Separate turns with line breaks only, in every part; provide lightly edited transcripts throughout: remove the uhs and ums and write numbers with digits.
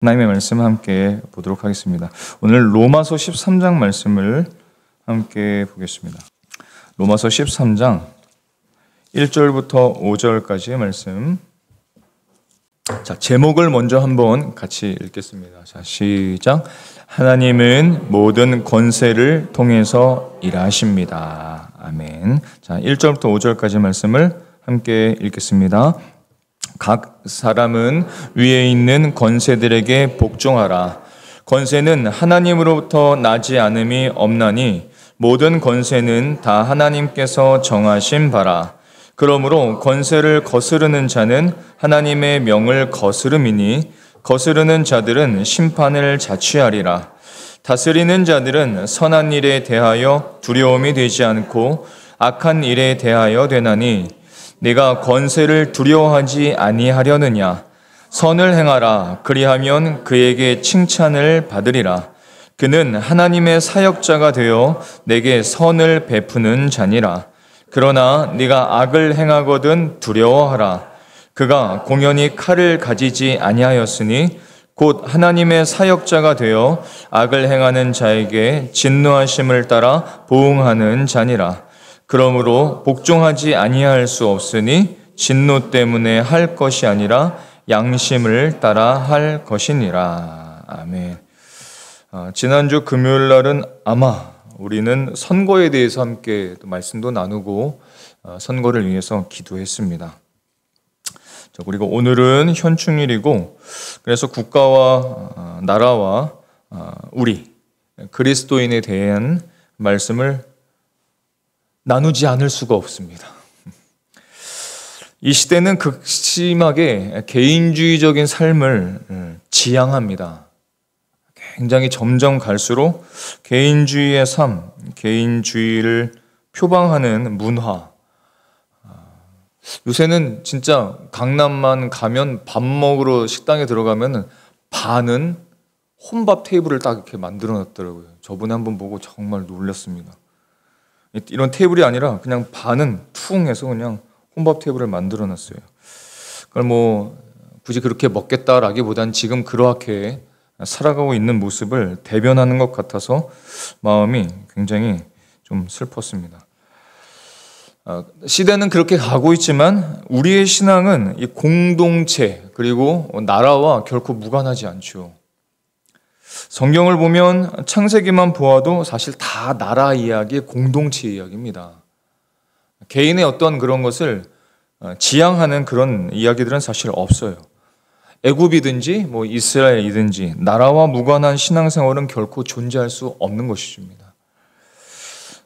하나님의 말씀 함께 보도록 하겠습니다. 오늘 로마서 13장 말씀을 함께 보겠습니다. 로마서 13장 1절부터 5절까지의 말씀. 자, 제목을 먼저 한번 같이 읽겠습니다. 자, 시작. 하나님은 모든 권세를 통해서 일하십니다. 아멘. 자, 1절부터 5절까지 말씀을 함께 읽겠습니다. 각 사람은 위에 있는 권세들에게 복종하라. 권세는 하나님으로부터 나지 않음이 없나니 모든 권세는 다 하나님께서 정하신 바라. 그러므로 권세를 거스르는 자는 하나님의 명을 거스름이니 거스르는 자들은 심판을 자취하리라. 다스리는 자들은 선한 일에 대하여 두려움이 되지 않고 악한 일에 대하여 되나니 네가 권세를 두려워하지 아니하려느냐? 선을 행하라. 그리하면 그에게 칭찬을 받으리라. 그는 하나님의 사역자가 되어 내게 선을 베푸는 자니라. 그러나 네가 악을 행하거든 두려워하라. 그가 공연히 칼을 가지지 아니하였으니 곧 하나님의 사역자가 되어 악을 행하는 자에게 진노하심을 따라 보응하는 자니라. 그러므로 복종하지 아니할 수 없으니 진노 때문에 할 것이 아니라 양심을 따라 할 것이니라. 아멘. 지난주 금요일 날은 아마 우리는 선거에 대해서 함께 말씀도 나누고 선거를 위해서 기도했습니다. 그리고 오늘은 현충일이고 그래서 국가와 나라와 우리 그리스도인에 대한 말씀을 나누지 않을 수가 없습니다. 이 시대는 극심하게 개인주의적인 삶을 지향합니다. 굉장히 점점 갈수록 개인주의의 삶, 개인주의를 표방하는 문화. 요새는 진짜 강남만 가면 밥 먹으러 식당에 들어가면 반은 혼밥 테이블을 딱 이렇게 만들어 놨더라고요. 저번에 한번 보고 정말 놀랐습니다. 이런 테이블이 아니라 그냥 반은 퉁 해서 그냥 혼밥 테이블을 만들어 놨어요. 그걸 뭐 굳이 그렇게 먹겠다라기보단 지금 그렇게 살아가고 있는 모습을 대변하는 것 같아서 마음이 굉장히 좀 슬펐습니다. 시대는 그렇게 가고 있지만 우리의 신앙은 이 공동체 그리고 나라와 결코 무관하지 않죠. 성경을 보면 창세기만 보아도 사실 다 나라 이야기, 공동체 이야기입니다. 개인의 어떤 그런 것을 지향하는 그런 이야기들은 사실 없어요. 애굽이든지 뭐 이스라엘이든지 나라와 무관한 신앙생활은 결코 존재할 수 없는 것입니다.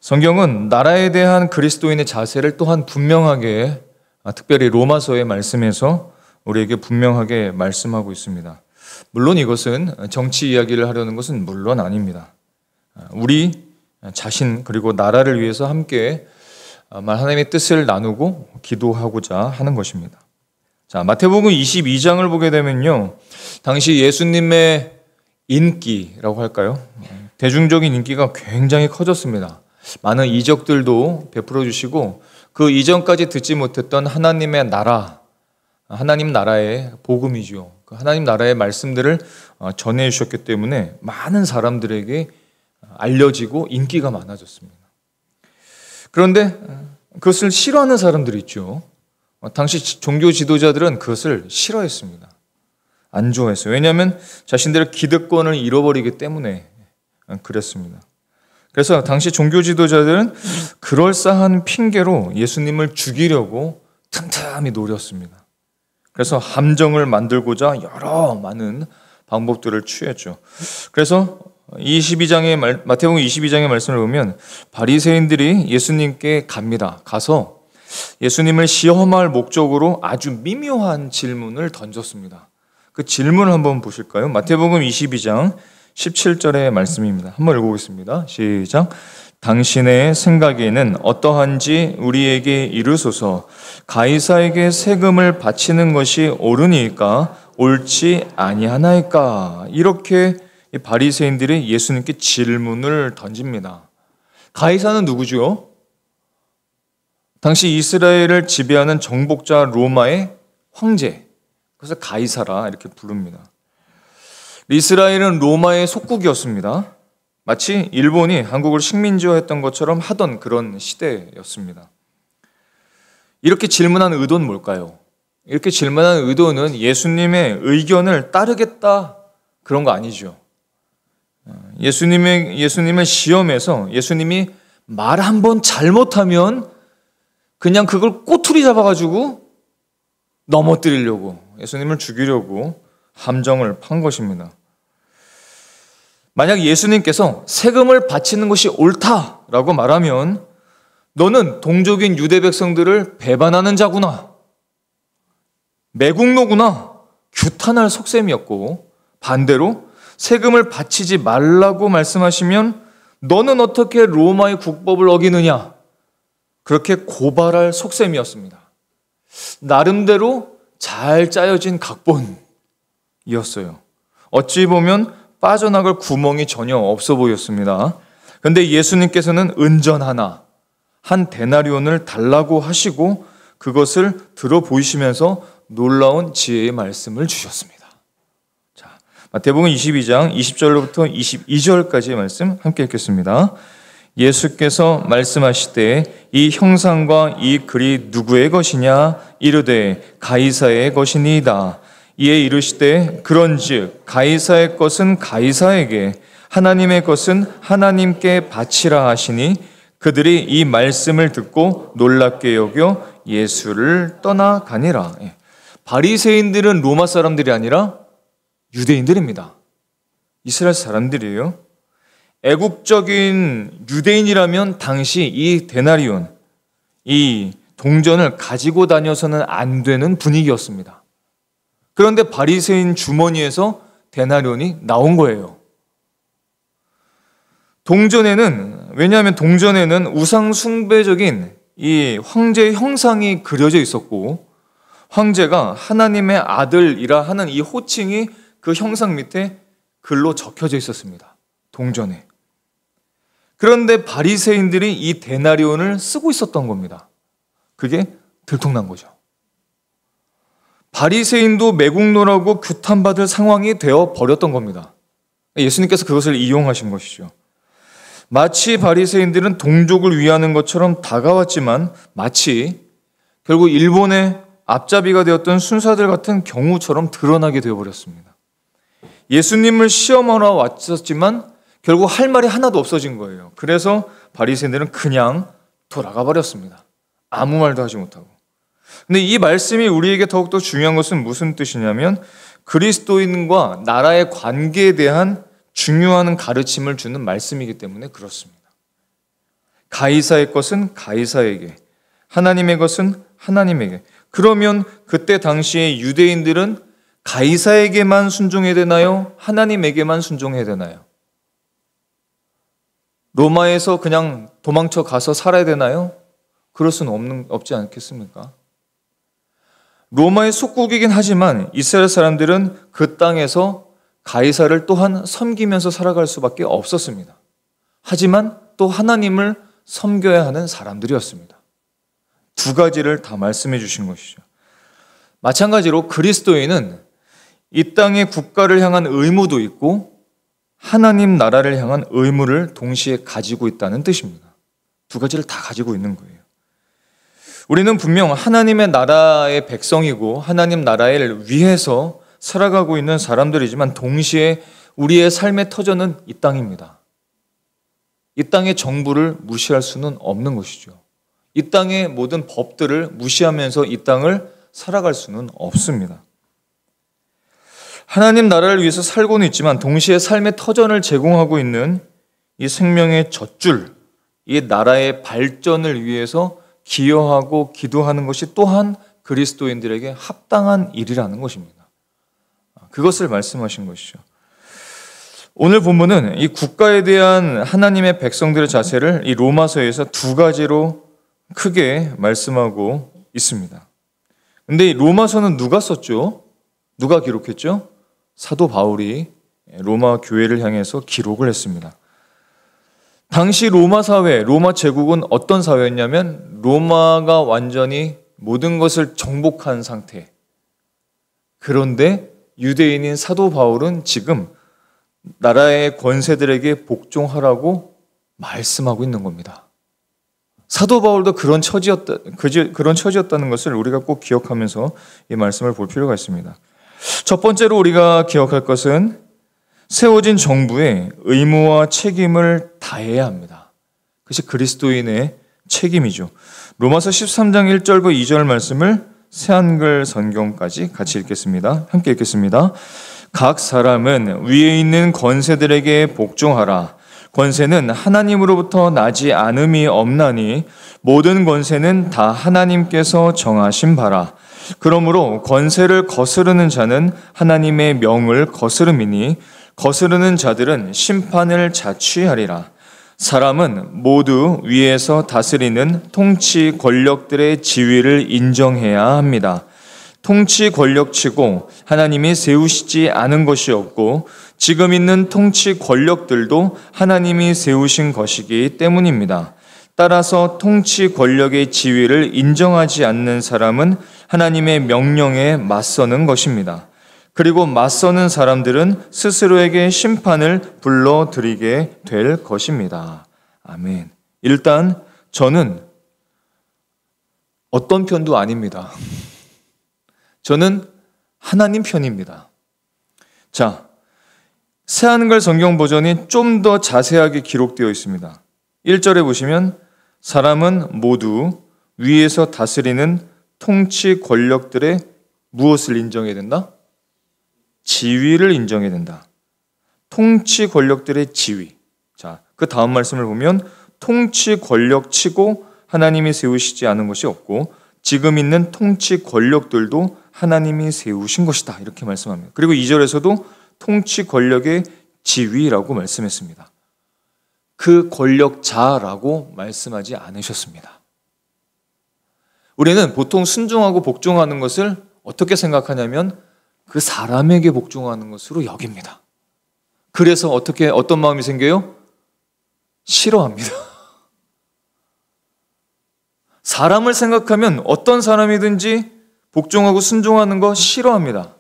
성경은 나라에 대한 그리스도인의 자세를 또한 분명하게, 특별히 로마서의 말씀에서 우리에게 분명하게 말씀하고 있습니다. 물론 이것은 정치 이야기를 하려는 것은 물론 아닙니다. 우리 자신 그리고 나라를 위해서 함께 하나님의 뜻을 나누고 기도하고자 하는 것입니다. 자, 마태복음 22장을 보게 되면요, 당시 예수님의 인기라고 할까요? 대중적인 인기가 굉장히 커졌습니다. 많은 이적들도 베풀어 주시고 그 이전까지 듣지 못했던 하나님의 나라, 하나님 나라의 복음이죠. 하나님 나라의 말씀들을 전해 주셨기 때문에 많은 사람들에게 알려지고 인기가 많아졌습니다. 그런데 그것을 싫어하는 사람들이 있죠. 당시 종교 지도자들은 그것을 싫어했습니다. 안 좋아했어요. 왜냐하면 자신들의 기득권을 잃어버리기 때문에 그랬습니다. 그래서 당시 종교 지도자들은 그럴싸한 핑계로 예수님을 죽이려고 틈틈이 노렸습니다. 그래서 함정을 만들고자 여러 많은 방법들을 취했죠. 그래서 마태복음 22장의 말씀을 보면 바리새인들이 예수님께 갑니다. 가서 예수님을 시험할 목적으로 아주 미묘한 질문을 던졌습니다. 그 질문을 한번 보실까요? 마태복음 22장 17절의 말씀입니다. 한번 읽어보겠습니다. 시작. 당신의 생각에는 어떠한지 우리에게 이르소서. 가이사에게 세금을 바치는 것이 옳으니까 옳지 아니하나이까? 이렇게 바리새인들이 예수님께 질문을 던집니다. 가이사는 누구죠? 당시 이스라엘을 지배하는 정복자 로마의 황제, 그래서 가이사라 이렇게 부릅니다. 이스라엘은 로마의 속국이었습니다. 마치 일본이 한국을 식민지화했던 것처럼 하던 그런 시대였습니다. 이렇게 질문한 의도는 뭘까요? 이렇게 질문한 의도는 예수님의 의견을 따르겠다 그런 거 아니죠. 예수님을 시험해서 예수님이 말 한 번 잘못하면 그냥 그걸 꼬투리 잡아가지고 넘어뜨리려고, 예수님을 죽이려고 함정을 판 것입니다. 만약 예수님께서 세금을 바치는 것이 옳다라고 말하면 너는 동족인 유대 백성들을 배반하는 자구나, 매국노구나, 규탄할 속셈이었고, 반대로 세금을 바치지 말라고 말씀하시면 너는 어떻게 로마의 국법을 어기느냐, 그렇게 고발할 속셈이었습니다. 나름대로 잘 짜여진 각본이었어요. 어찌 보면 빠져나갈 구멍이 전혀 없어 보였습니다. 그런데 예수님께서는 은전 하나, 한 데나리온을 달라고 하시고 그것을 들어 보이시면서 놀라운 지혜의 말씀을 주셨습니다. 자, 마태복음 22장 20절로부터 22절까지의 말씀 함께 읽겠습니다. 예수께서 말씀하시되 이 형상과 이 글이 누구의 것이냐? 이르되 가이사의 것이니이다. 이에 이르시되 그런즉 가이사의 것은 가이사에게, 하나님의 것은 하나님께 바치라 하시니 그들이 이 말씀을 듣고 놀랍게 여겨 예수를 떠나가니라. 바리새인들은 로마 사람들이 아니라 유대인들입니다. 이스라엘 사람들이에요. 애국적인 유대인이라면 당시 이 데나리온, 이 동전을 가지고 다녀서는 안 되는 분위기였습니다. 그런데 바리새인 주머니에서 데나리온이 나온 거예요. 왜냐하면 동전에는 우상 숭배적인 이 황제의 형상이 그려져 있었고, 황제가 하나님의 아들이라 하는 이 호칭이 그 형상 밑에 글로 적혀져 있었습니다. 동전에. 그런데 바리새인들이 이 데나리온을 쓰고 있었던 겁니다. 그게 들통난 거죠. 바리새인도 매국노라고 규탄받을 상황이 되어 버렸던 겁니다. 예수님께서 그것을 이용하신 것이죠. 마치 바리새인들은 동족을 위하는 것처럼 다가왔지만 마치 결국 일본의 앞잡이가 되었던 순사들 같은 경우처럼 드러나게 되어버렸습니다. 예수님을 시험하러 왔었지만 결국 할 말이 하나도 없어진 거예요. 그래서 바리새인들은 그냥 돌아가 버렸습니다. 아무 말도 하지 못하고. 근데 이 말씀이 우리에게 더욱더 중요한 것은 무슨 뜻이냐면 그리스도인과 나라의 관계에 대한 중요한 가르침을 주는 말씀이기 때문에 그렇습니다. 가이사의 것은 가이사에게, 하나님의 것은 하나님에게. 그러면 그때 당시에 유대인들은 가이사에게만 순종해야 되나요? 하나님에게만 순종해야 되나요? 로마에서 그냥 도망쳐 가서 살아야 되나요? 그럴 수는 없지 않겠습니까? 로마의 속국이긴 하지만 이스라엘 사람들은 그 땅에서 가이사를 또한 섬기면서 살아갈 수밖에 없었습니다. 하지만 또 하나님을 섬겨야 하는 사람들이었습니다. 두 가지를 다 말씀해 주신 것이죠. 마찬가지로 그리스도인은 이 땅의 국가를 향한 의무도 있고 하나님 나라를 향한 의무를 동시에 가지고 있다는 뜻입니다. 두 가지를 다 가지고 있는 거예요. 우리는 분명 하나님의 나라의 백성이고 하나님 나라를 위해서 살아가고 있는 사람들이지만 동시에 우리의 삶의 터전은 이 땅입니다. 이 땅의 정부를 무시할 수는 없는 것이죠. 이 땅의 모든 법들을 무시하면서 이 땅을 살아갈 수는 없습니다. 하나님 나라를 위해서 살고는 있지만 동시에 삶의 터전을 제공하고 있는 이 생명의 젖줄, 이 나라의 발전을 위해서 기여하고 기도하는 것이 또한 그리스도인들에게 합당한 일이라는 것입니다. 그것을 말씀하신 것이죠. 오늘 본문은 이 국가에 대한 하나님의 백성들의 자세를 이 로마서에서 두 가지로 크게 말씀하고 있습니다. 근데 이 로마서는 누가 썼죠? 누가 기록했죠? 사도 바울이 로마 교회를 향해서 기록을 했습니다. 당시 로마 사회, 로마 제국은 어떤 사회였냐면 로마가 완전히 모든 것을 정복한 상태. 그런데 유대인인 사도 바울은 지금 나라의 권세들에게 복종하라고 말씀하고 있는 겁니다. 사도 바울도 그런 처지였다는 것을 우리가 꼭 기억하면서 이 말씀을 볼 필요가 있습니다. 첫 번째로 우리가 기억할 것은 세워진 정부의 의무와 책임을 다해야 합니다. 그것이 그리스도인의 책임이죠. 로마서 13장 1절과 2절 말씀을 새한글 성경까지 같이 읽겠습니다. 함께 읽겠습니다. 각 사람은 위에 있는 권세들에게 복종하라. 권세는 하나님으로부터 나지 않음이 없나니 모든 권세는 다 하나님께서 정하신 바라. 그러므로 권세를 거스르는 자는 하나님의 명을 거스름이니 거스르는 자들은 심판을 자취하리라. 사람은 모두 위에서 다스리는 통치 권력들의 지위를 인정해야 합니다. 통치 권력치고 하나님이 세우시지 않은 것이 없고 지금 있는 통치 권력들도 하나님이 세우신 것이기 때문입니다. 따라서 통치 권력의 지위를 인정하지 않는 사람은 하나님의 명령에 맞서는 것입니다. 그리고 맞서는 사람들은 스스로에게 심판을 불러들이게 될 것입니다. 아멘. 일단 저는 어떤 편도 아닙니다. 저는 하나님 편입니다. 자, 새한글 성경 버전이 좀 더 자세하게 기록되어 있습니다. 1절에 보시면 사람은 모두 위에서 다스리는 통치 권력들의 무엇을 인정해야 된다? 지위를 인정해야 된다. 통치 권력들의 지위. 자, 그 다음 말씀을 보면 통치 권력치고 하나님이 세우시지 않은 것이 없고 지금 있는 통치 권력들도 하나님이 세우신 것이다. 이렇게 말씀합니다. 그리고 2절에서도 통치 권력의 지위라고 말씀했습니다. 그 권력자라고 말씀하지 않으셨습니다. 우리는 보통 순종하고 복종하는 것을 어떻게 생각하냐면 그 사람에게 복종하는 것으로 여깁니다. 그래서 어떤 마음이 생겨요? 싫어합니다. 사람을 생각하면 어떤 사람이든지 복종하고 순종하는 거 싫어합니다.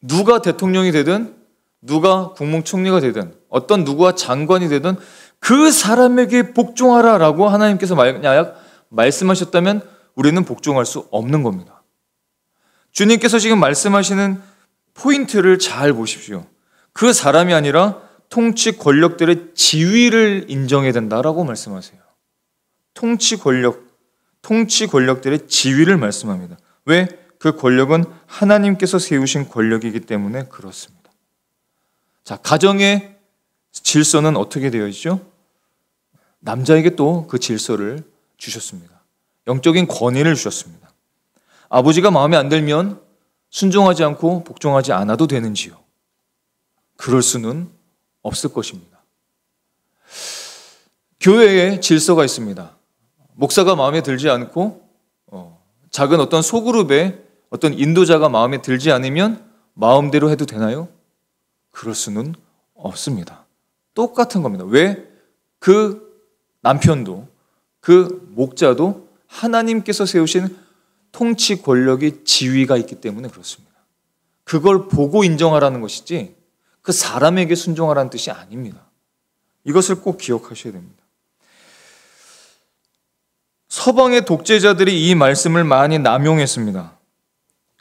누가 대통령이 되든 누가 국무총리가 되든 어떤 누구와 장관이 되든 그 사람에게 복종하라라고 하나님께서 만약 말씀하셨다면 우리는 복종할 수 없는 겁니다. 주님께서 지금 말씀하시는 포인트를 잘 보십시오. 그 사람이 아니라 통치 권력들의 지위를 인정해야 된다라고 말씀하세요. 통치 권력들의 지위를 말씀합니다. 왜? 그 권력은 하나님께서 세우신 권력이기 때문에 그렇습니다. 자, 가정의 질서는 어떻게 되어 있죠? 남자에게 또 그 질서를 주셨습니다. 영적인 권위를 주셨습니다. 아버지가 마음에 안 들면 순종하지 않고 복종하지 않아도 되는지요? 그럴 수는 없을 것입니다. 교회에 질서가 있습니다. 목사가 마음에 들지 않고 작은 어떤 소그룹에 어떤 인도자가 마음에 들지 않으면 마음대로 해도 되나요? 그럴 수는 없습니다. 똑같은 겁니다. 왜? 그 남편도 그 목자도 하나님께서 세우신 통치 권력의 지위가 있기 때문에 그렇습니다. 그걸 보고 인정하라는 것이지 그 사람에게 순종하라는 뜻이 아닙니다. 이것을 꼭 기억하셔야 됩니다. 서방의 독재자들이 이 말씀을 많이 남용했습니다.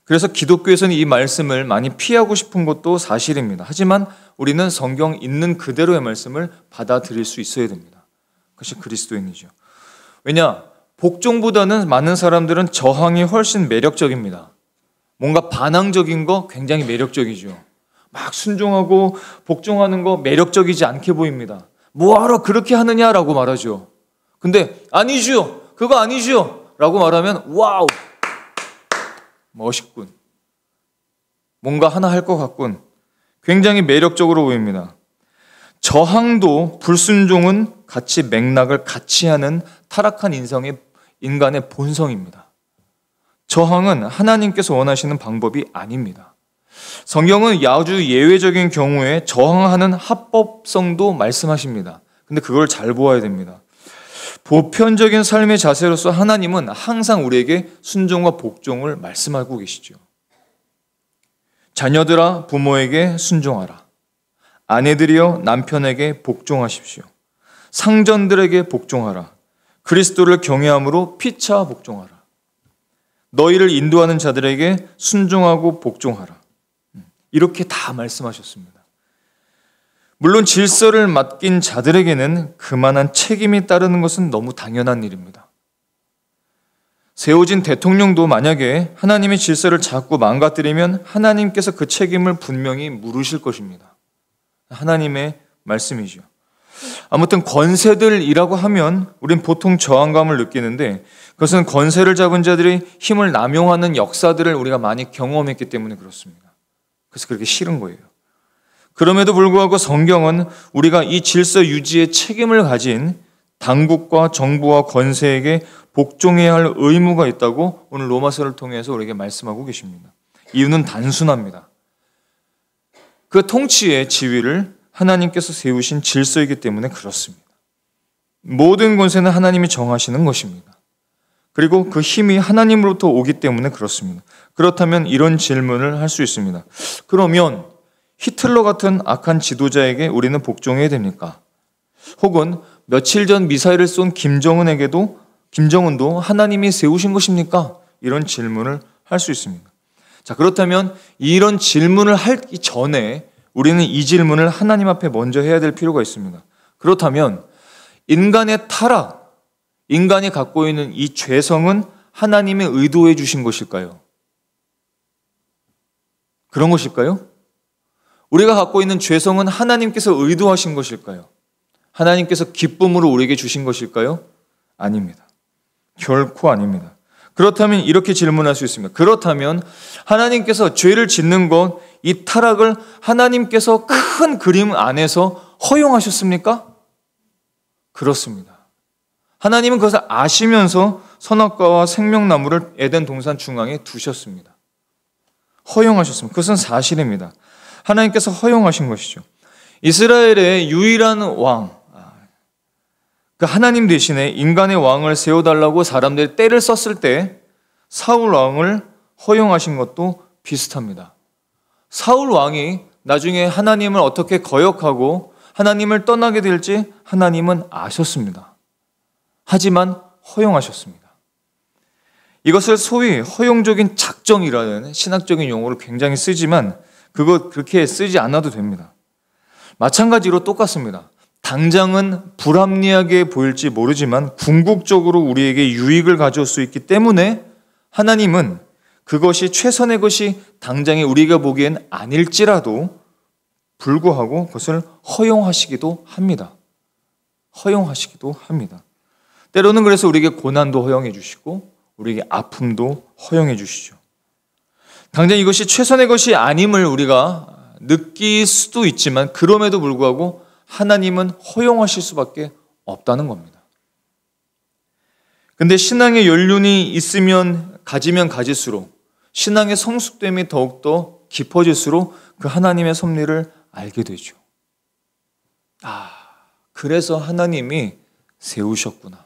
그래서 기독교에서는 이 말씀을 많이 피하고 싶은 것도 사실입니다. 하지만 우리는 성경 있는 그대로의 말씀을 받아들일 수 있어야 됩니다. 그것이 그리스도인이죠. 왜냐? 복종보다는 많은 사람들은 저항이 훨씬 매력적입니다. 뭔가 반항적인 거 굉장히 매력적이죠. 막 순종하고 복종하는 거 매력적이지 않게 보입니다. 뭐하러 그렇게 하느냐라고 말하죠. 근데 아니죠. 그거 아니죠. 라고 말하면 와우. 멋있군. 뭔가 하나 할 것 같군. 굉장히 매력적으로 보입니다. 저항도 불순종은 같이 맥락을 같이 하는 타락한 인간의 본성입니다. 저항은 하나님께서 원하시는 방법이 아닙니다. 성경은 아주 예외적인 경우에 저항하는 합법성도 말씀하십니다. 근데 그걸 잘 보아야 됩니다. 보편적인 삶의 자세로서 하나님은 항상 우리에게 순종과 복종을 말씀하고 계시죠. 자녀들아 부모에게 순종하라. 아내들이여 남편에게 복종하십시오. 상전들에게 복종하라. 그리스도를 경외함으로 피차 복종하라. 너희를 인도하는 자들에게 순종하고 복종하라. 이렇게 다 말씀하셨습니다. 물론 질서를 맡긴 자들에게는 그만한 책임이 따르는 것은 너무 당연한 일입니다. 세워진 대통령도 만약에 하나님의 질서를 자꾸 망가뜨리면 하나님께서 그 책임을 분명히 물으실 것입니다. 하나님의 말씀이죠. 아무튼 권세들이라고 하면 우린 보통 저항감을 느끼는데 그것은 권세를 잡은 자들이 힘을 남용하는 역사들을 우리가 많이 경험했기 때문에 그렇습니다. 그래서 그렇게 싫은 거예요. 그럼에도 불구하고 성경은 우리가 이 질서 유지의 책임을 가진 당국과 정부와 권세에게 복종해야 할 의무가 있다고 오늘 로마서를 통해서 우리에게 말씀하고 계십니다. 이유는 단순합니다. 그 통치의 지위를 하나님께서 세우신 질서이기 때문에 그렇습니다. 모든 권세는 하나님이 정하시는 것입니다. 그리고 그 힘이 하나님으로부터 오기 때문에 그렇습니다. 그렇다면 이런 질문을 할 수 있습니다. 그러면 히틀러 같은 악한 지도자에게 우리는 복종해야 됩니까? 혹은 며칠 전 미사일을 쏜 김정은도 하나님이 세우신 것입니까? 이런 질문을 할 수 있습니다. 자, 그렇다면 이런 질문을 하기 전에 우리는 이 질문을 하나님 앞에 먼저 해야 될 필요가 있습니다. 그렇다면 인간의 타락, 인간이 갖고 있는 이 죄성은 하나님이 의도해 주신 것일까요? 그런 것일까요? 우리가 갖고 있는 죄성은 하나님께서 의도하신 것일까요? 하나님께서 기쁨으로 우리에게 주신 것일까요? 아닙니다. 결코 아닙니다. 그렇다면 이렇게 질문할 수 있습니다. 그렇다면 하나님께서 죄를 짓는 것, 이 타락을 하나님께서 큰 그림 안에서 허용하셨습니까? 그렇습니다. 하나님은 그것을 아시면서 선악과와 생명나무를 에덴 동산 중앙에 두셨습니다. 허용하셨습니다. 그것은 사실입니다. 하나님께서 허용하신 것이죠. 이스라엘의 유일한 왕, 그 하나님 대신에 인간의 왕을 세워달라고 사람들이 때를 썼을 때 사울 왕을 허용하신 것도 비슷합니다. 사울 왕이 나중에 하나님을 어떻게 거역하고 하나님을 떠나게 될지 하나님은 아셨습니다. 하지만 허용하셨습니다. 이것을 소위 허용적인 작정이라는 신학적인 용어를 굉장히 쓰지만 그렇게 쓰지 않아도 됩니다. 마찬가지로 똑같습니다. 당장은 불합리하게 보일지 모르지만 궁극적으로 우리에게 유익을 가져올 수 있기 때문에 하나님은 그것이 최선의 것이 당장에 우리가 보기엔 아닐지라도 불구하고 그것을 허용하시기도 합니다. 허용하시기도 합니다. 때로는 그래서 우리에게 고난도 허용해 주시고 우리에게 아픔도 허용해 주시죠. 당장 이것이 최선의 것이 아님을 우리가 느낄 수도 있지만 그럼에도 불구하고 하나님은 허용하실 수밖에 없다는 겁니다. 근데 신앙의 연륜이 가지면 가질수록 신앙의 성숙됨이 더욱더 깊어질수록 그 하나님의 섭리를 알게 되죠. 그래서 하나님이 세우셨구나.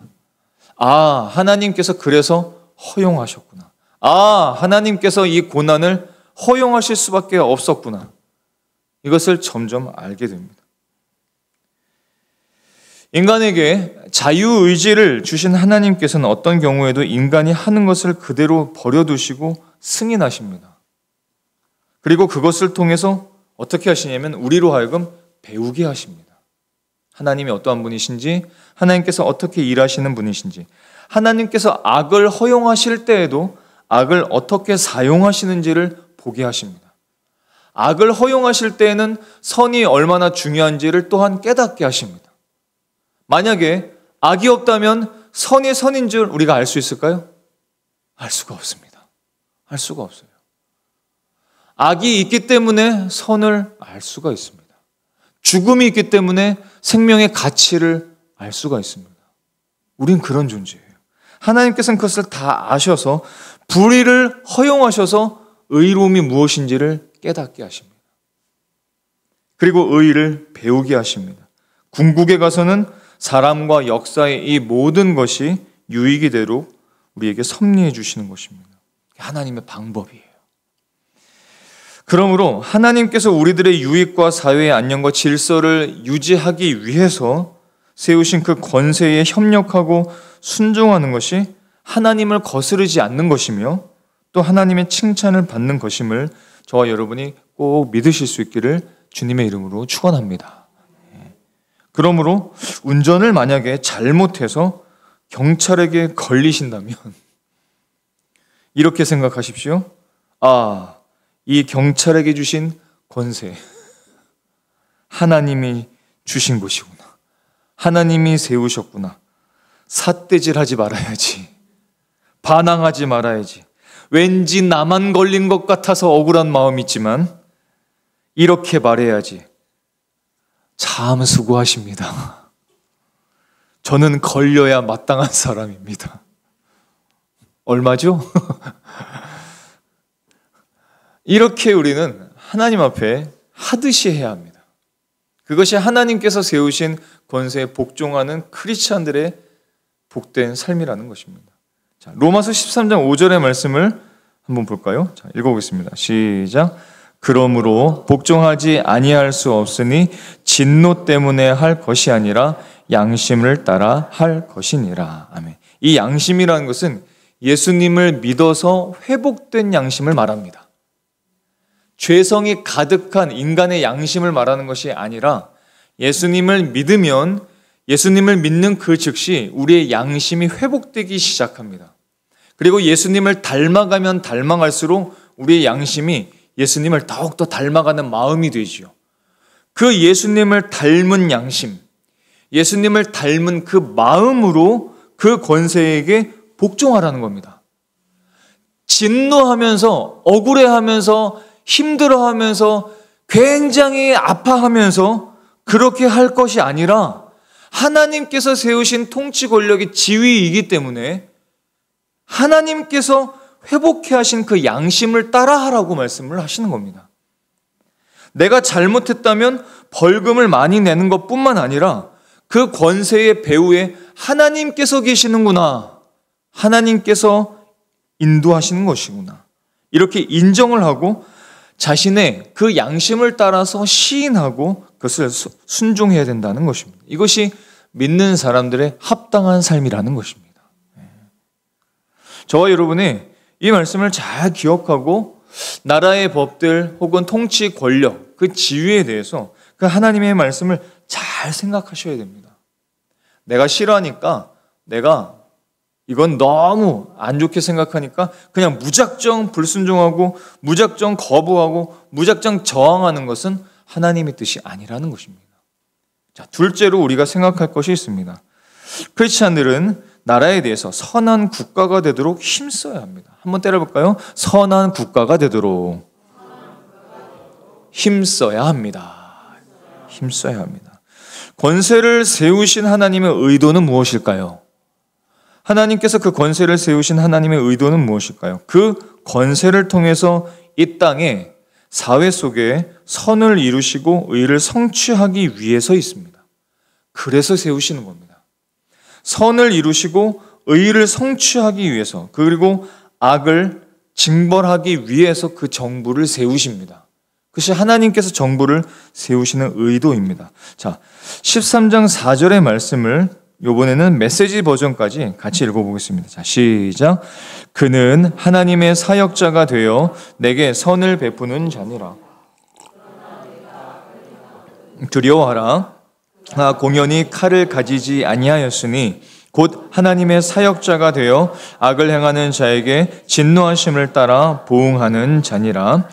하나님께서 그래서 허용하셨구나. 하나님께서 이 고난을 허용하실 수밖에 없었구나. 이것을 점점 알게 됩니다. 인간에게 자유의지를 주신 하나님께서는 어떤 경우에도 인간이 하는 것을 그대로 버려두시고 승인하십니다. 그리고 그것을 통해서 어떻게 하시냐면 우리로 하여금 배우게 하십니다. 하나님이 어떠한 분이신지, 하나님께서 어떻게 일하시는 분이신지, 하나님께서 악을 허용하실 때에도 악을 어떻게 사용하시는지를 보게 하십니다. 악을 허용하실 때에는 선이 얼마나 중요한지를 또한 깨닫게 하십니다. 만약에 악이 없다면 선이 선인 줄 우리가 알 수 있을까요? 알 수가 없습니다. 알 수가 없어요. 악이 있기 때문에 선을 알 수가 있습니다. 죽음이 있기 때문에 생명의 가치를 알 수가 있습니다. 우린 그런 존재예요. 하나님께서는 그것을 다 아셔서 불의를 허용하셔서 의로움이 무엇인지를 깨닫게 하십니다. 그리고 의의를 배우게 하십니다. 궁극에 가서는 사람과 역사의 이 모든 것이 유익이 되도록 우리에게 섭리해 주시는 것입니다. 하나님의 방법이에요. 그러므로 하나님께서 우리들의 유익과 사회의 안녕과 질서를 유지하기 위해서 세우신 그 권세에 협력하고 순종하는 것이 하나님을 거스르지 않는 것이며 또 하나님의 칭찬을 받는 것임을 저와 여러분이 꼭 믿으실 수 있기를 주님의 이름으로 축원합니다. 그러므로 운전을 만약에 잘못해서 경찰에게 걸리신다면 이렇게 생각하십시오. 아, 이 경찰에게 주신 권세 하나님이 주신 것이구나. 하나님이 세우셨구나. 삿대질하지 말아야지. 반항하지 말아야지. 왠지 나만 걸린 것 같아서 억울한 마음이 있지만 이렇게 말해야지. 참 수고하십니다. 저는 걸려야 마땅한 사람입니다. 얼마죠? 이렇게 우리는 하나님 앞에 하듯이 해야 합니다. 그것이 하나님께서 세우신 권세에 복종하는 크리스찬들의 복된 삶이라는 것입니다. 자, 로마서 13장 5절의 말씀을 한번 볼까요? 자, 읽어보겠습니다. 시작. 그러므로 복종하지 아니할 수 없으니 진노 때문에 할 것이 아니라 양심을 따라 할 것이니라. 아멘. 이 양심이라는 것은 예수님을 믿어서 회복된 양심을 말합니다. 죄성이 가득한 인간의 양심을 말하는 것이 아니라 예수님을 믿으면 예수님을 믿는 그 즉시 우리의 양심이 회복되기 시작합니다. 그리고 예수님을 닮아가면 닮아갈수록 우리의 양심이 예수님을 더욱더 닮아가는 마음이 되지요. 그 예수님을 닮은 양심, 예수님을 닮은 그 마음으로 그 권세에게 복종하라는 겁니다. 진노하면서 억울해하면서 힘들어하면서 굉장히 아파하면서 그렇게 할 것이 아니라 하나님께서 세우신 통치 권력이 지위이기 때문에 하나님께서 회복해 하신 그 양심을 따라하라고 말씀을 하시는 겁니다. 내가 잘못했다면 벌금을 많이 내는 것뿐만 아니라 그 권세의 배후에 하나님께서 계시는구나. 하나님께서 인도하시는 것이구나. 이렇게 인정을 하고 자신의 그 양심을 따라서 시인하고 그것을 순종해야 된다는 것입니다. 이것이 믿는 사람들의 합당한 삶이라는 것입니다. 저와 여러분이 이 말씀을 잘 기억하고 나라의 법들 혹은 통치 권력, 그 지위에 대해서 그 하나님의 말씀을 잘 생각하셔야 됩니다. 내가 싫어하니까 내가 이건 너무 안 좋게 생각하니까 그냥 무작정 불순종하고 무작정 거부하고 무작정 저항하는 것은 하나님의 뜻이 아니라는 것입니다. 자, 둘째로 우리가 생각할 것이 있습니다. 크리스찬들은 나라에 대해서 선한 국가가 되도록 힘써야 합니다. 한번 때려볼까요? 선한 국가가 되도록 힘써야 합니다. 힘써야 합니다. 권세를 세우신 하나님의 의도는 무엇일까요? 하나님께서 그 권세를 세우신 하나님의 의도는 무엇일까요? 그 권세를 통해서 이 땅에 사회 속에 선을 이루시고 의를 성취하기 위해서 있습니다. 그래서 세우시는 겁니다. 선을 이루시고 의를 성취하기 위해서, 그리고 악을 징벌하기 위해서 그 정부를 세우십니다. 그것이 하나님께서 정부를 세우시는 의도입니다. 자, 13장 4절의 말씀을 이번에는 메시지 버전까지 같이 읽어보겠습니다. 자, 시작. 그는 하나님의 사역자가 되어 내게 선을 베푸는 자니라. 두려워하라. 공연히 칼을 가지지 아니하였으니 곧 하나님의 사역자가 되어 악을 행하는 자에게 진노하심을 따라 보응하는 자니라.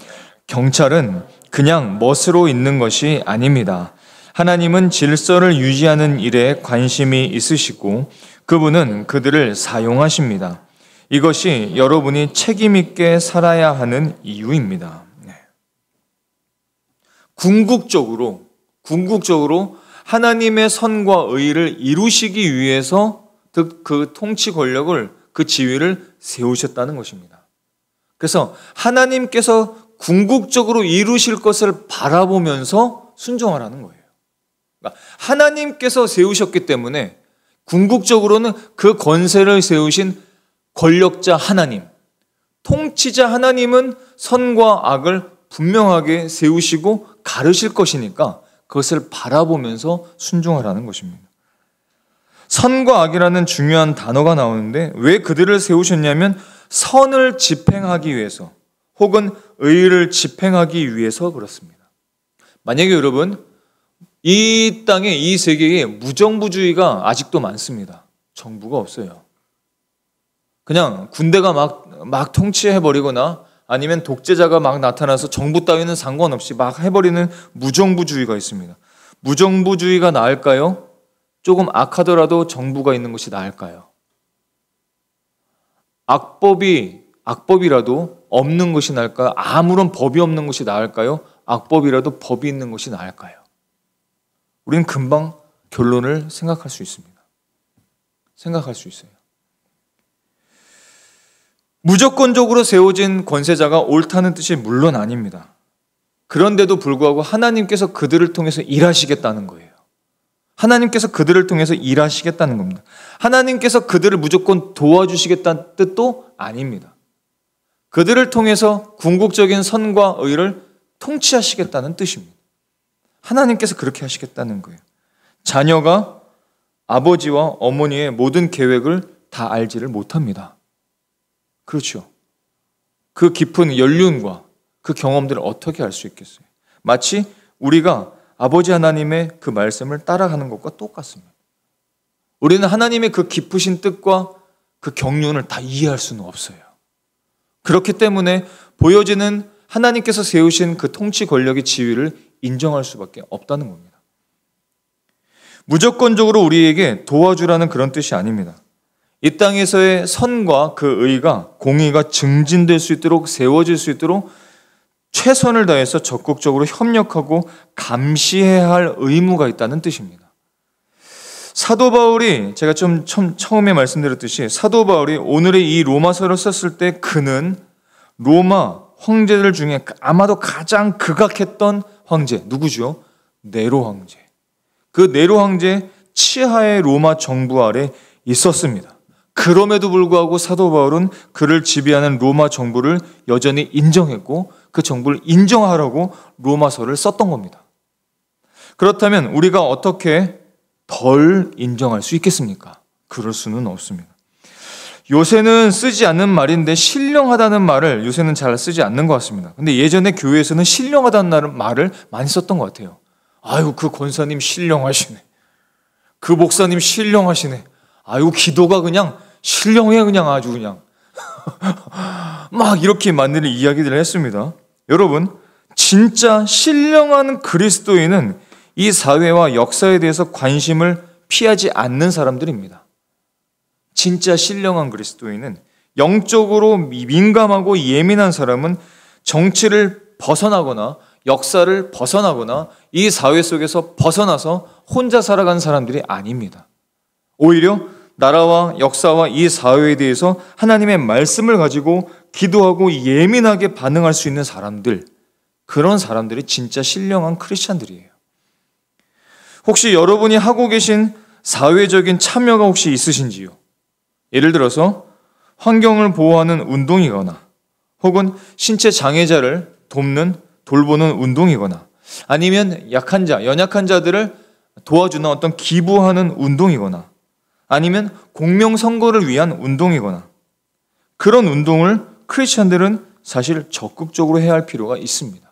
경찰은 그냥 멋으로 있는 것이 아닙니다. 하나님은 질서를 유지하는 일에 관심이 있으시고 그분은 그들을 사용하십니다. 이것이 여러분이 책임 있게 살아야 하는 이유입니다. 궁극적으로 하나님의 선과 의를 이루시기 위해서 그 통치 권력을, 그 지위를 세우셨다는 것입니다. 그래서 하나님께서 궁극적으로 이루실 것을 바라보면서 순종하라는 거예요. 그러니까 하나님께서 세우셨기 때문에 궁극적으로는 그 권세를 세우신 권력자 하나님, 통치자 하나님은 선과 악을 분명하게 세우시고 가르실 것이니까 그것을 바라보면서 순종하라는 것입니다. 선과 악이라는 중요한 단어가 나오는데 왜 그들을 세우셨냐면 선을 집행하기 위해서 혹은 의를 집행하기 위해서 그렇습니다. 만약에 여러분 이 땅에 이 세계에 무정부주의가 아직도 많습니다. 정부가 없어요. 그냥 군대가 막 통치해버리거나 아니면 독재자가 막 나타나서 정부 따위는 상관없이 막 해버리는 무정부주의가 있습니다. 무정부주의가 나을까요? 조금 악하더라도 정부가 있는 것이 나을까요? 악법이라도 없는 것이 나을까요? 아무런 법이 없는 것이 나을까요? 악법이라도 법이 있는 것이 나을까요? 우리는 금방 결론을 생각할 수 있습니다. 생각할 수 있어요. 무조건적으로 세워진 권세자가 옳다는 뜻이 물론 아닙니다. 그런데도 불구하고 하나님께서 그들을 통해서 일하시겠다는 거예요. 하나님께서 그들을 통해서 일하시겠다는 겁니다. 하나님께서 그들을 무조건 도와주시겠다는 뜻도 아닙니다. 그들을 통해서 궁극적인 선과 의를 통치하시겠다는 뜻입니다. 하나님께서 그렇게 하시겠다는 거예요. 자녀가 아버지와 어머니의 모든 계획을 다 알지를 못합니다. 그렇죠. 그 깊은 연륜과 그 경험들을 어떻게 알 수 있겠어요? 마치 우리가 아버지 하나님의 그 말씀을 따라가는 것과 똑같습니다. 우리는 하나님의 그 깊으신 뜻과 그 경륜을 다 이해할 수는 없어요. 그렇기 때문에 보여지는 하나님께서 세우신 그 통치 권력의 지위를 인정할 수밖에 없다는 겁니다. 무조건적으로 우리에게 도와주라는 그런 뜻이 아닙니다. 이 땅에서의 선과 그 의가 공의가 증진될 수 있도록 세워질 수 있도록 최선을 다해서 적극적으로 협력하고 감시해야 할 의무가 있다는 뜻입니다. 사도 바울이 제가 좀 처음에 말씀드렸듯이 사도 바울이 오늘의 이 로마서를 썼을 때 그는 로마 황제들 중에 아마도 가장 극악했던 황제 누구죠? 네로 황제. 그 네로 황제 치하의 로마 정부 아래 있었습니다. 그럼에도 불구하고 사도 바울은 그를 지배하는 로마 정부를 여전히 인정했고 그 정부를 인정하라고 로마서를 썼던 겁니다. 그렇다면 우리가 어떻게 덜 인정할 수 있겠습니까? 그럴 수는 없습니다. 요새는 쓰지 않는 말인데 신령하다는 말을 요새는 잘 쓰지 않는 것 같습니다. 근데 예전에 교회에서는 신령하다는 말을 많이 썼던 것 같아요. 아유, 그 권사님 신령하시네. 그 목사님 신령하시네. 아유, 기도가 그냥 신령해, 그냥 아주 그냥. 막 이렇게 많은 이야기들을 했습니다. 여러분, 진짜 신령한 그리스도인은 이 사회와 역사에 대해서 관심을 피하지 않는 사람들입니다. 진짜 신령한 그리스도인은 영적으로 민감하고 예민한 사람은 정치를 벗어나거나 역사를 벗어나거나 이 사회 속에서 벗어나서 혼자 살아간 사람들이 아닙니다. 오히려 나라와 역사와 이 사회에 대해서 하나님의 말씀을 가지고 기도하고 예민하게 반응할 수 있는 사람들, 그런 사람들이 진짜 신령한 크리스찬들이에요. 혹시 여러분이 하고 계신 사회적인 참여가 혹시 있으신지요? 예를 들어서 환경을 보호하는 운동이거나 혹은 신체 장애자를 돌보는 운동이거나 아니면 약한 자, 연약한 자들을 도와주는 어떤 기부하는 운동이거나 아니면 공명선거를 위한 운동이거나 그런 운동을 크리스찬들은 사실 적극적으로 해야 할 필요가 있습니다.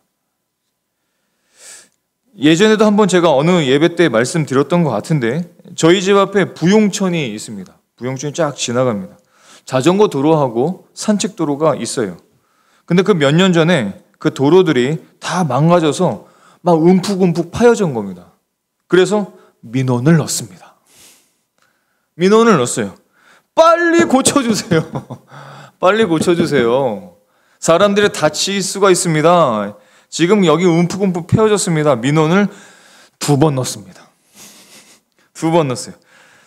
예전에도 한번 제가 어느 예배 때 말씀드렸던 것 같은데 저희 집 앞에 부용천이 있습니다. 부용천이 쫙 지나갑니다. 자전거 도로하고 산책 도로가 있어요. 근데 그 몇 년 전에 그 도로들이 다 망가져서 막 움푹움푹 파여진 겁니다. 그래서 민원을 넣습니다. 민원을 넣었어요. 빨리 고쳐주세요. 빨리 고쳐주세요. 사람들이 다칠 수가 있습니다. 지금 여기 움푹움푹 패어졌습니다. 민원을 2번 넣습니다. 2번 넣었어요.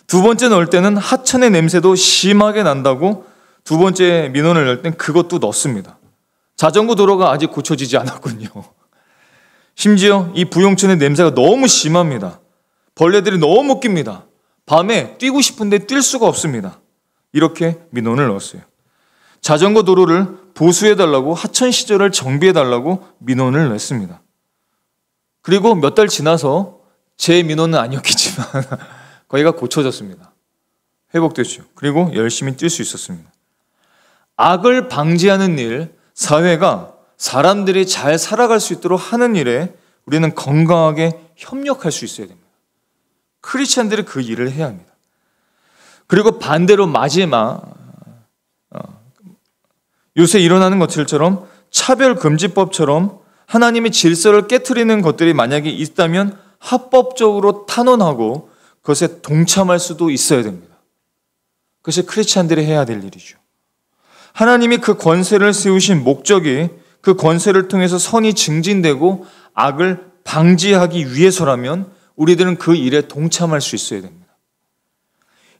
2번째 넣을 때는 하천의 냄새도 심하게 난다고 2번째 민원을 넣을 땐 그것도 넣습니다. 자전거 도로가 아직 고쳐지지 않았군요. 심지어 이 부용천의 냄새가 너무 심합니다. 벌레들이 너무 웃깁니다. 밤에 뛰고 싶은데 뛸 수가 없습니다. 이렇게 민원을 넣었어요. 자전거 도로를 도수해달라고, 하천 시절을 정비해달라고 민원을 냈습니다. 그리고 몇 달 지나서 제 민원은 아니었겠지만 거기가 고쳐졌습니다. 회복됐죠. 그리고 열심히 뛸 수 있었습니다. 악을 방지하는 일, 사회가 사람들이 잘 살아갈 수 있도록 하는 일에 우리는 건강하게 협력할 수 있어야 됩니다. 크리스찬들이 그 일을 해야 합니다. 그리고 반대로 마지막, 요새 일어나는 것들처럼 차별금지법처럼 하나님의 질서를 깨트리는 것들이 만약에 있다면 합법적으로 탄원하고 그것에 동참할 수도 있어야 됩니다. 그것이 크리스찬들이 해야 될 일이죠. 하나님이 그 권세를 세우신 목적이 그 권세를 통해서 선이 증진되고 악을 방지하기 위해서라면 우리들은 그 일에 동참할 수 있어야 됩니다.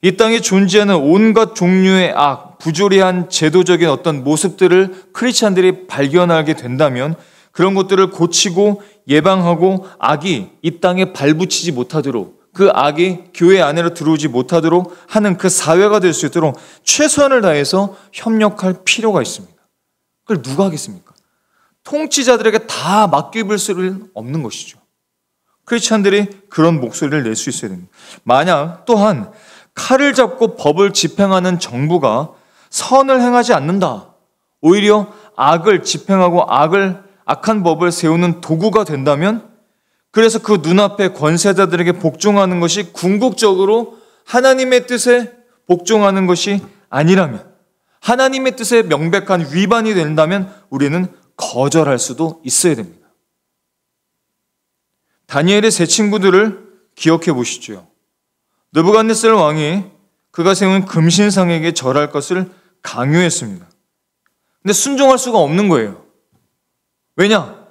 이 땅에 존재하는 온갖 종류의 악, 부조리한 제도적인 어떤 모습들을 크리스찬들이 발견하게 된다면 그런 것들을 고치고 예방하고 악이 이 땅에 발붙이지 못하도록, 그 악이 교회 안으로 들어오지 못하도록 하는 그 사회가 될 수 있도록 최선을 다해서 협력할 필요가 있습니다. 그걸 누가 하겠습니까? 통치자들에게 다 맡겨볼 수는 없는 것이죠. 크리스찬들이 그런 목소리를 낼 수 있어야 됩니다. 만약 또한 칼을 잡고 법을 집행하는 정부가 선을 행하지 않는다, 오히려 악을 집행하고 악한 법을 세우는 도구가 된다면, 그래서 그 눈앞에 권세자들에게 복종하는 것이 궁극적으로 하나님의 뜻에 복종하는 것이 아니라면, 하나님의 뜻에 명백한 위반이 된다면 우리는 거절할 수도 있어야 됩니다. 다니엘의 세 친구들을 기억해 보시죠. 느부갓네살 왕이 그가 세운 금신상에게 절할 것을 강요했습니다. 근데 순종할 수가 없는 거예요. 왜냐?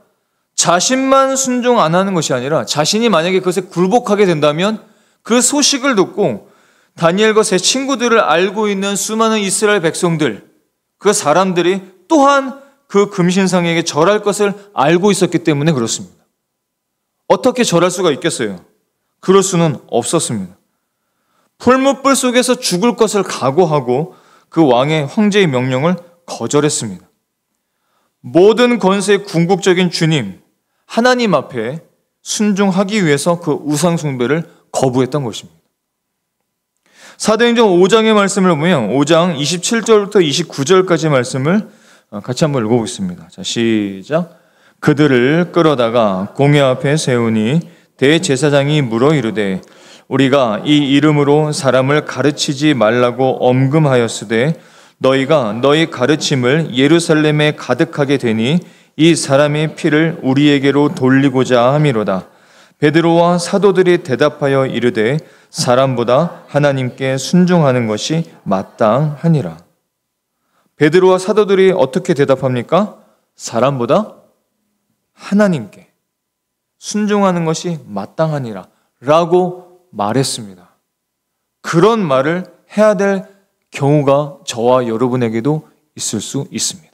자신만 순종 안 하는 것이 아니라 자신이 만약에 그것에 굴복하게 된다면 그 소식을 듣고 다니엘과 세 친구들을 알고 있는 수많은 이스라엘 백성들, 그 사람들이 또한 그 금신상에게 절할 것을 알고 있었기 때문에 그렇습니다. 어떻게 절할 수가 있겠어요? 그럴 수는 없었습니다. 풀무불 속에서 죽을 것을 각오하고 그 왕의 황제의 명령을 거절했습니다. 모든 권세의 궁극적인 주님, 하나님 앞에 순종하기 위해서 그 우상 숭배를 거부했던 것입니다. 사도행전 5장의 말씀을 보면 5장 27절부터 29절까지 말씀을 같이 한번 읽어보겠습니다. 자, 시작. 그들을 끌어다가 공회 앞에 세우니 대제사장이 물어 이르되 우리가 이 이름으로 사람을 가르치지 말라고 엄금하였으되 너희가 너희 가르침을 예루살렘에 가득하게 되니 이 사람의 피를 우리에게로 돌리고자 함이로다. 베드로와 사도들이 대답하여 이르되 사람보다 하나님께 순종하는 것이 마땅하니라. 베드로와 사도들이 어떻게 대답합니까? 사람보다 하나님께 순종하는 것이 마땅하니라 라고 말했습니다. 그런 말을 해야 될 경우가 저와 여러분에게도 있을 수 있습니다.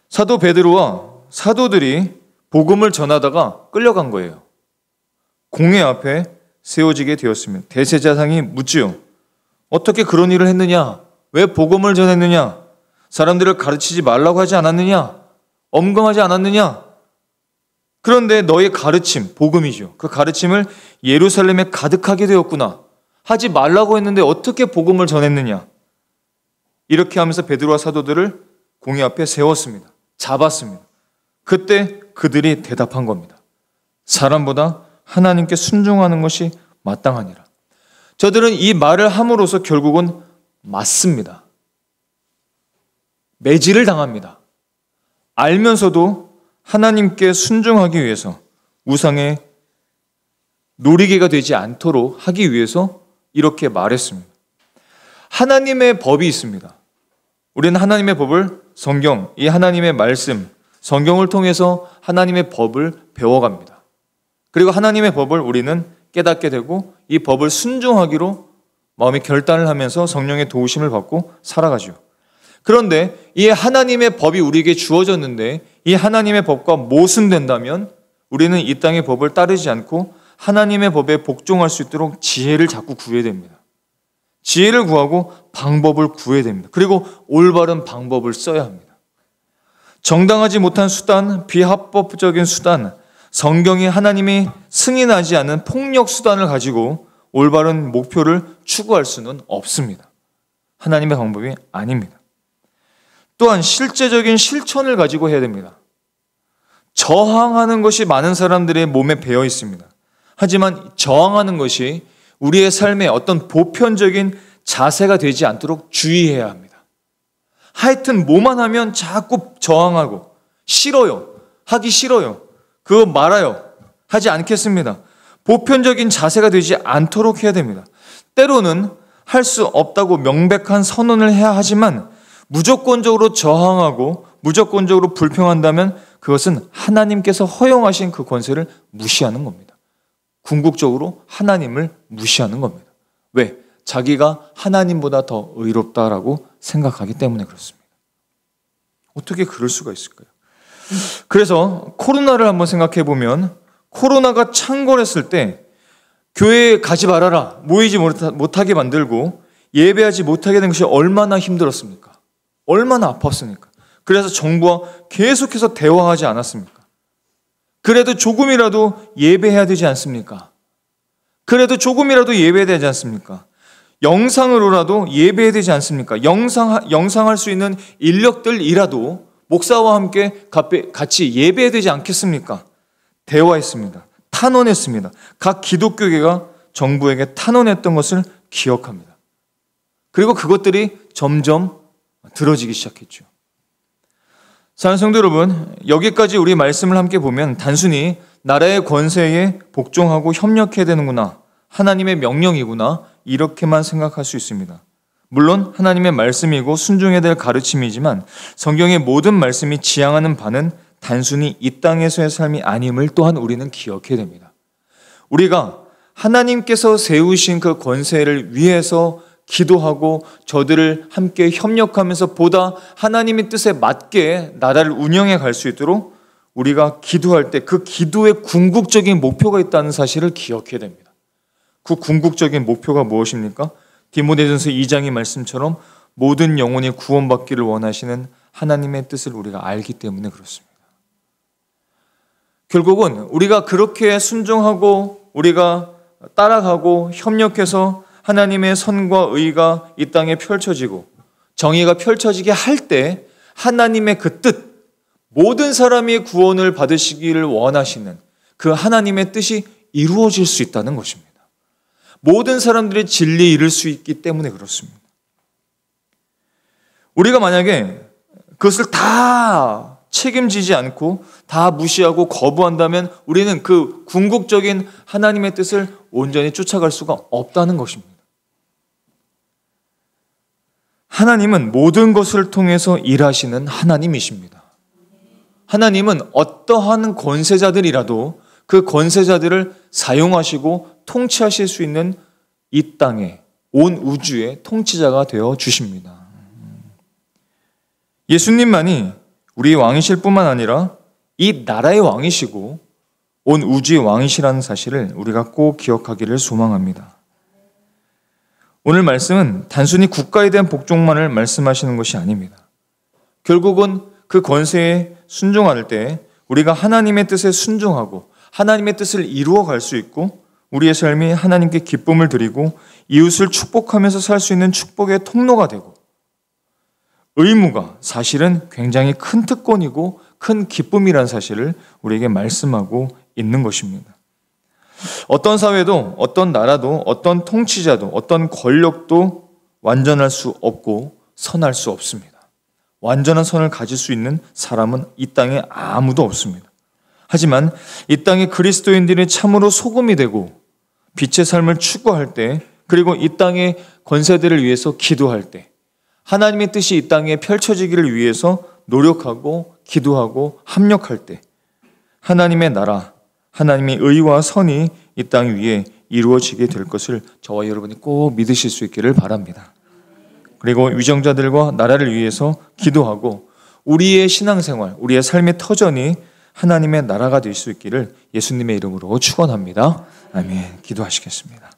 사도 베드로와 사도들이 복음을 전하다가 끌려간 거예요. 공회 앞에 세워지게 되었습니다. 대제사장이 묻지요. 어떻게 그런 일을 했느냐? 왜 복음을 전했느냐? 사람들을 가르치지 말라고 하지 않았느냐? 엄금하지 않았느냐? 그런데 너의 가르침, 복음이죠. 그 가르침을 예루살렘에 가득하게 되었구나. 하지 말라고 했는데 어떻게 복음을 전했느냐? 이렇게 하면서 베드로와 사도들을 공회 앞에 세웠습니다. 잡았습니다. 그때 그들이 대답한 겁니다. 사람보다 하나님께 순종하는 것이 마땅하니라. 저들은 이 말을 함으로써 결국은 맞습니다. 매질을 당합니다. 알면서도 하나님께 순종하기 위해서 우상의 놀이개가 되지 않도록 하기 위해서 이렇게 말했습니다. 하나님의 법이 있습니다. 우리는 하나님의 법을 성경, 이 하나님의 말씀, 성경을 통해서 하나님의 법을 배워갑니다. 그리고 하나님의 법을 우리는 깨닫게 되고 이 법을 순종하기로 마음의 결단을 하면서 성령의 도우심을 받고 살아가죠. 그런데 이 하나님의 법이 우리에게 주어졌는데 이 하나님의 법과 모순된다면 우리는 이 땅의 법을 따르지 않고 하나님의 법에 복종할 수 있도록 지혜를 자꾸 구해야 됩니다. 지혜를 구하고 방법을 구해야 됩니다. 그리고 올바른 방법을 써야 합니다. 정당하지 못한 수단, 비합법적인 수단, 성경이 하나님이 승인하지 않은 폭력 수단을 가지고 올바른 목표를 추구할 수는 없습니다. 하나님의 방법이 아닙니다. 또한 실제적인 실천을 가지고 해야 됩니다. 저항하는 것이 많은 사람들의 몸에 배어 있습니다. 하지만 저항하는 것이 우리의 삶의 어떤 보편적인 자세가 되지 않도록 주의해야 합니다. 하여튼 뭐만 하면 자꾸 저항하고 싫어요. 하기 싫어요. 그거 말아요. 하지 않겠습니다. 보편적인 자세가 되지 않도록 해야 됩니다. 때로는 할 수 없다고 명백한 선언을 해야 하지만 무조건적으로 저항하고 무조건적으로 불평한다면 그것은 하나님께서 허용하신 그 권세를 무시하는 겁니다. 궁극적으로 하나님을 무시하는 겁니다. 왜? 자기가 하나님보다 더 의롭다라고 생각하기 때문에 그렇습니다. 어떻게 그럴 수가 있을까요? 그래서 코로나를 한번 생각해 보면 코로나가 창궐했을 때 교회에 가지 말아라, 모이지 못하게 만들고 예배하지 못하게 된 것이 얼마나 힘들었습니까? 얼마나 아팠습니까? 그래서 정부와 계속해서 대화하지 않았습니까? 그래도 조금이라도 예배해야 되지 않습니까? 그래도 조금이라도 예배해야 되지 않습니까? 영상으로라도 예배해야 되지 않습니까? 영상할 수 있는 인력들이라도 목사와 함께 같이 예배해야 되지 않겠습니까? 대화했습니다. 탄원했습니다. 각 기독교계가 정부에게 탄원했던 것을 기억합니다. 그리고 그것들이 점점 들어지기 시작했죠. 사랑하는 성도 여러분, 여기까지 우리 말씀을 함께 보면 단순히 나라의 권세에 복종하고 협력해야 되는구나, 하나님의 명령이구나, 이렇게만 생각할 수 있습니다. 물론 하나님의 말씀이고 순종해야 될 가르침이지만 성경의 모든 말씀이 지향하는 바는 단순히 이 땅에서의 삶이 아님을 또한 우리는 기억해야 됩니다. 우리가 하나님께서 세우신 그 권세를 위해서 기도하고 저들을 함께 협력하면서 보다 하나님의 뜻에 맞게 나라를 운영해 갈 수 있도록 우리가 기도할 때 그 기도의 궁극적인 목표가 있다는 사실을 기억해야 됩니다. 그 궁극적인 목표가 무엇입니까? 디모데전서 2장의 말씀처럼 모든 영혼이 구원받기를 원하시는 하나님의 뜻을 우리가 알기 때문에 그렇습니다. 결국은 우리가 그렇게 순종하고 우리가 따라가고 협력해서 하나님의 선과 의가 이 땅에 펼쳐지고 정의가 펼쳐지게 할 때 하나님의 그 뜻, 모든 사람이 구원을 받으시기를 원하시는 그 하나님의 뜻이 이루어질 수 있다는 것입니다. 모든 사람들이 진리에 이를 수 있기 때문에 그렇습니다. 우리가 만약에 그것을 다 책임지지 않고 다 무시하고 거부한다면 우리는 그 궁극적인 하나님의 뜻을 온전히 쫓아갈 수가 없다는 것입니다. 하나님은 모든 것을 통해서 일하시는 하나님이십니다. 하나님은 어떠한 권세자들이라도 그 권세자들을 사용하시고 통치하실 수 있는 이 땅에, 온 우주의 통치자가 되어 주십니다. 예수님만이 우리 왕이실 뿐만 아니라 이 나라의 왕이시고 온 우주의 왕이시라는 사실을 우리가 꼭 기억하기를 소망합니다. 오늘 말씀은 단순히 국가에 대한 복종만을 말씀하시는 것이 아닙니다. 결국은 그 권세에 순종할 때 우리가 하나님의 뜻에 순종하고 하나님의 뜻을 이루어 갈 수 있고 우리의 삶이 하나님께 기쁨을 드리고 이웃을 축복하면서 살 수 있는 축복의 통로가 되고 의무가 사실은 굉장히 큰 특권이고 큰 기쁨이라는 사실을 우리에게 말씀하고 있는 것입니다. 어떤 사회도 어떤 나라도 어떤 통치자도 어떤 권력도 완전할 수 없고 선할 수 없습니다. 완전한 선을 가질 수 있는 사람은 이 땅에 아무도 없습니다. 하지만 이 땅의 그리스도인들이 참으로 소금이 되고 빛의 삶을 추구할 때 그리고 이 땅의 권세들을 위해서 기도할 때 하나님의 뜻이 이 땅에 펼쳐지기를 위해서 노력하고 기도하고 합력할 때 하나님의 나라, 하나님의 의와 선이 이 땅 위에 이루어지게 될 것을 저와 여러분이 꼭 믿으실 수 있기를 바랍니다. 그리고 위정자들과 나라를 위해서 기도하고 우리의 신앙생활, 우리의 삶의 터전이 하나님의 나라가 될 수 있기를 예수님의 이름으로 축원합니다. 아멘. 기도하시겠습니다.